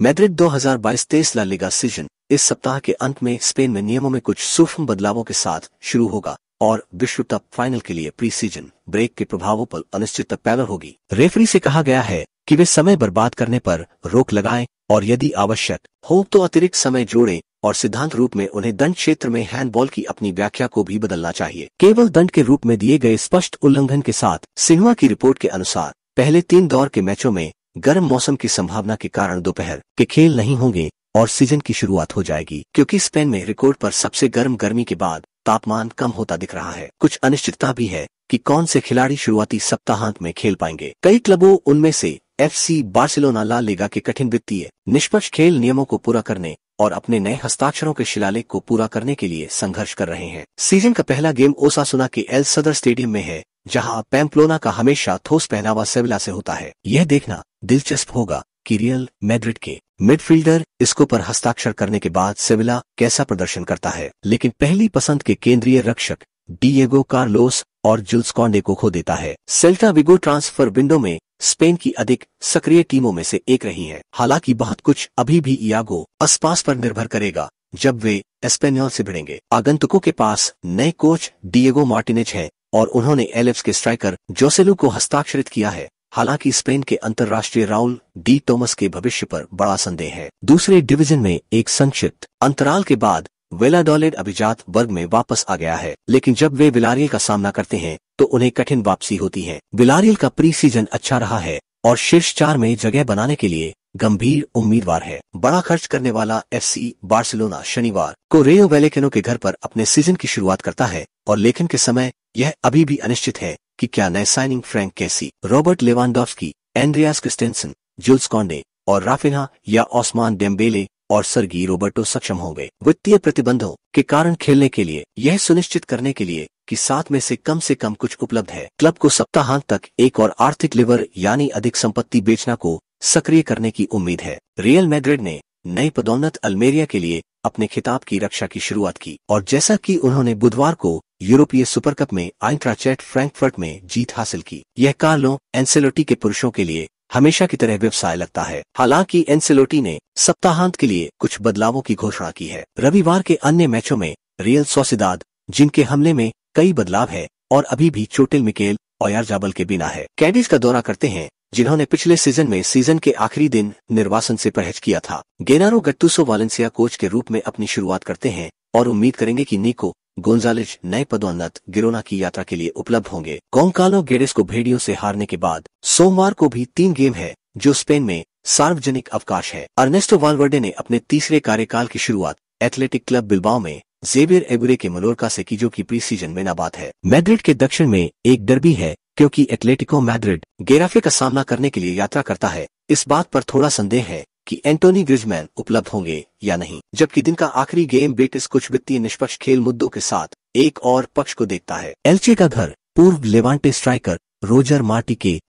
Madrid 2022-23 La Liga season इस सप्ताह के अंत में स्पेन में नियमों में कुछ सूक्ष्म बदलावों के साथ शुरू होगा और विश्व कप फाइनल के लिए प्री सीजन ब्रेक के प्रभावों पर अनिश्चितता पैदा होगी। रेफरी से कहा गया है कि वे समय बर्बाद करने पर रोक लगाएं और यदि आवश्यक हो तो अतिरिक्त समय जोड़ें और सिद्धांत रूप में उन्हें दंड क्षेत्र में हैंडबॉल की अपनी व्याख्या को भी बदलना चाहिए। केवल दंड के रूप में दिए गए स्पष्ट उल्लंघन के साथ सिन्हुआ की रिपोर्ट के अनुसार पहले 3 दौर के मैचों में गर्म मौसम की संभावना के कारण दोपहर के खेल नहीं होंगे और सीजन की शुरुआत हो जाएगी, क्योंकि स्पेन में रिकॉर्ड पर सबसे गर्म गर्मी के बाद तापमान कम होता दिख रहा है। कुछ अनिश्चितता भी है कि कौन से खिलाड़ी शुरुआती सप्ताहांत में खेल पाएंगे। कई क्लबों उनमें से FC बार्सिलोना ला लीगा के कठिन वित्तीय निष्पक्ष खेल नियमों को पूरा करने और अपने नए हस्ताक्षरों के शिलालेख को पूरा करने के लिए संघर्ष कर रहे हैं। सीजन का पहला गेम ओसासुना के एल सदर स्टेडियम में है, जहां पैम्प्लोना का हमेशा ठोस पहनावा सेविला से होता है। यह देखना दिलचस्प होगा कि रियल मैड्रिड के मिडफील्डर इसको पर हस्ताक्षर करने के बाद सेविला कैसा प्रदर्शन करता है, लेकिन पहली पसंद के केंद्रीय रक्षक डिएगो कार्लोस और जुल्स कॉन्डे को खो देता है। सेल्टा विगो ट्रांसफर विंडो में स्पेन की अधिक सक्रिय टीमों में से एक रही है। हालांकि बहुत कुछ अभी भी इयागो अस्पास पर निर्भर करेगा जब वे एस्पेनियोल से भिड़ेंगे। आगंतुकों के पास नए कोच डिएगो मार्टिनेज है और उन्होंने एलेव्स के स्ट्राइकर जोसेलू को हस्ताक्षरित किया है। हालांकि स्पेन के अंतर्राष्ट्रीय राउल डी टोमस के भविष्य पर बड़ा संदेह है। दूसरे डिवीजन में एक संक्षिप्त अंतराल के बाद वेलाडोलिड अभिजात वर्ग में वापस आ गया है, लेकिन जब वे विलारियल का सामना करते हैं तो उन्हें कठिन वापसी होती है। विलारियल का प्री सीजन अच्छा रहा है और शीर्ष 4 में जगह बनाने के लिए गंभीर उम्मीदवार है। बड़ा खर्च करने वाला FC बार्सिलोना शनिवार को रेयो वैलेकेनो के घर पर अपने सीजन की शुरुआत करता है और लेखन के समय यह अभी भी अनिश्चित है कि क्या नए signing Franck Kessie, Robert Lewandowski, Andreas Christensen, Jules Kounde और राफिन्हा या ओस्मान डेम्बेले और सर्गी रोबर्टो सक्षम होंगे। वित्तीय प्रतिबंधों के कारण खेलने के लिए यह सुनिश्चित करने के लिए कि 7 में से कम कुछ उपलब्ध है, क्लब को सप्ताहांत तक एक और आर्थिक लीवर यानी अधिक संपत्ति बेचना को सक्रिय करने की उम्मीद है। रियल मैड्रिड ने नई पदोन्नत अल्मेरिया के लिए अपने खिताब की रक्षा की शुरुआत की और जैसा कि उन्होंने बुधवार को यूरोपीय सुपर कप में आइंट्राचेट फ्रैंकफर्ट में जीत हासिल की, यह कार्लो एंसेलोटी के पुरुषों के लिए हमेशा की तरह व्यवसाय लगता है। हालांकि एंसेलोटी ने सप्ताहांत के लिए कुछ बदलावों की घोषणा की है। रविवार के अन्य मैचों में रियल सोसिदाद, जिनके हमले में कई बदलाव है और अभी भी चोटिल मिकेल ओयारजाबल के बिना है, कैडिज का दौरा करते हैं, जिन्होंने पिछले सीजन में सीजन के आखिरी दिन निर्वासन से परहेज किया था। गेनारो गट्टुसो वालेंसिया कोच के रूप में अपनी शुरुआत करते हैं और उम्मीद करेंगे कि निको गोंजालेज नए पदोन्नत गिरोना की यात्रा के लिए उपलब्ध होंगे। गोंकालो गेडेस को भेड़ियों से हारने के बाद सोमवार को भी 3 गेम है, जो स्पेन में सार्वजनिक अवकाश है। अर्नेस्टो वालवर्डे ने अपने तीसरे कार्यकाल की शुरुआत एथलेटिक क्लब बिल्बाओ में जेवियर एगुरे के मलोरका से की, जो की प्री सीजन में नाबाद है। मैड्रिड के दक्षिण में एक डर्बी है, क्योंकि एटलेटिको मैड्रिड गेराफे का सामना करने के लिए यात्रा करता है। इस बात पर थोड़ा संदेह है कि एंटोनी ग्रिजमैन उपलब्ध होंगे या नहीं, जबकि दिन का आखिरी गेम बेटिस कुछ वित्तीय निष्पक्ष खेल मुद्दों के साथ एक और पक्ष को देखता है। एल्चे का घर पूर्व लेवांटे स्ट्राइकर रोजर मार्टी के